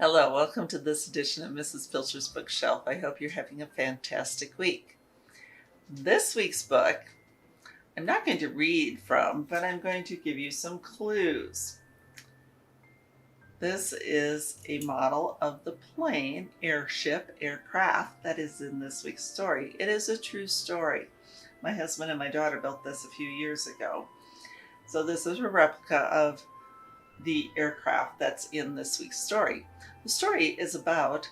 Hello, welcome to this edition of Mrs. Pilcher's Bookshelf. I hope you're having a fantastic week. This week's book, I'm not going to read from, but I'm going to give you some clues. This is a model of the plane, airship, aircraft that is in this week's story. It is a true story. My husband and my daughter built this a few years ago. So this is a replica of the aircraft that's in this week's story. The story is about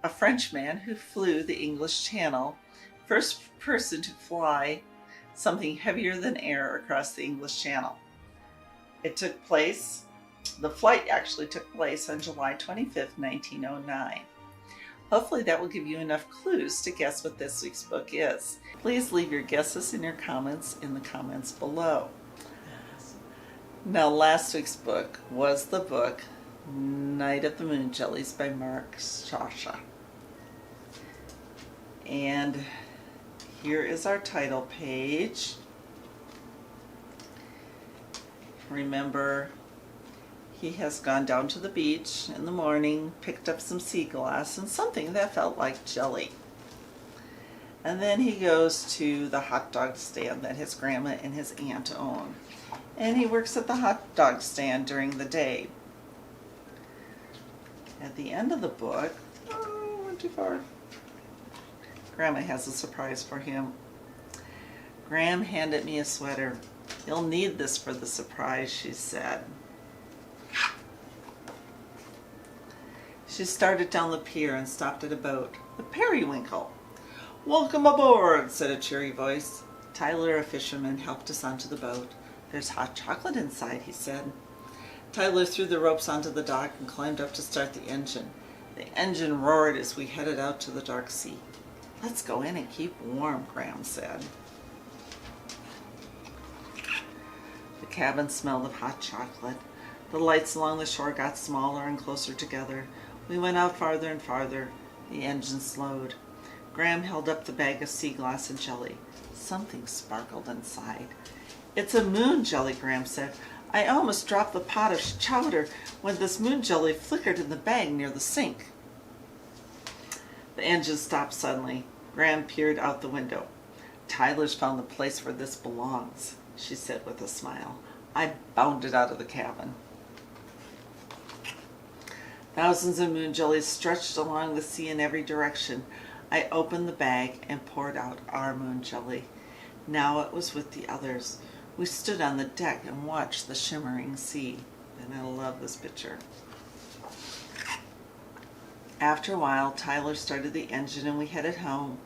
a Frenchman who flew the English Channel, first person to fly something heavier than air across the English Channel. The flight actually took place on July 25th, 1909. Hopefully that will give you enough clues to guess what this week's book is. Please leave your guesses in your comments in the comments below. Now, last week's book was the book Night of the Moon Jellies by Mark Shasha. And here is our title page. Remember, he has gone down to the beach in the morning, picked up some sea glass and something that felt like jelly. And then he goes to the hot dog stand that his grandma and his aunt own. And he works at the hot dog stand during the day. At the end of the book, went too far. Grandma has a surprise for him. Graham handed me a sweater. You'll need this for the surprise, she said. She started down the pier and stopped at a boat, the Periwinkle. Welcome aboard, said a cheery voice. Tyler, a fisherman, helped us onto the boat. There's hot chocolate inside, he said. Tyler threw the ropes onto the dock and climbed up to start the engine. The engine roared as we headed out to the dark sea. Let's go in and keep warm, Graham said. The cabin smelled of hot chocolate. The lights along the shore got smaller and closer together. We went out farther and farther. The engine slowed. Graham held up the bag of sea glass and jelly. Something sparkled inside. It's a moon jelly, Graham said. I almost dropped the pot of chowder when this moon jelly flickered in the bag near the sink. The engine stopped suddenly. Graham peered out the window. Tyler's found the place where this belongs, she said with a smile. I bounded out of the cabin. Thousands of moon jellies stretched along the sea in every direction. I opened the bag and poured out our moon jelly. Now it was with the others. We stood on the deck and watched the shimmering sea. And I love this picture. After a while, Tyler started the engine and we headed home.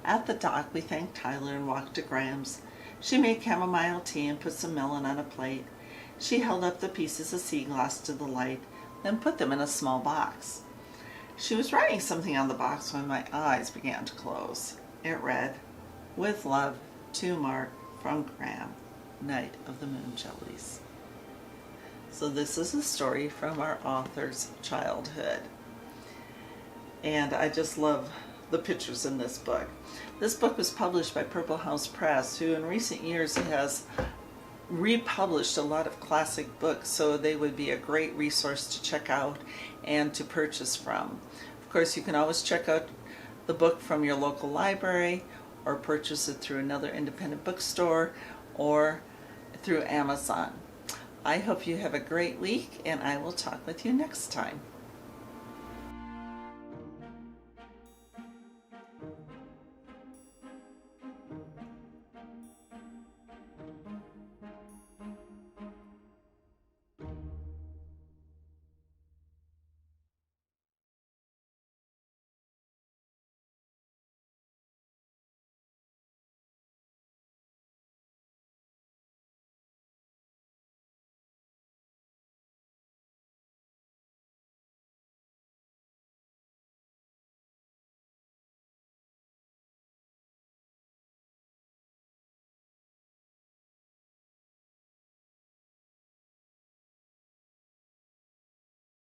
At the dock, we thanked Tyler and walked to Graham's. She made chamomile tea and put some melon on a plate. She held up the pieces of sea glass to the light, then put them in a small box. She was writing something on the box when my eyes began to close. It read, "With love, to Mark, from Graham, Night of the Moon Jellies." So this is a story from our author's childhood. And I just love the pictures in this book. This book was published by Purple House Press, who in recent years has republished a lot of classic books, so they would be a great resource to check out and to purchase from. Of course, you can always check out the book from your local library or purchase it through another independent bookstore or through Amazon. I hope you have a great week, and I will talk with you next time.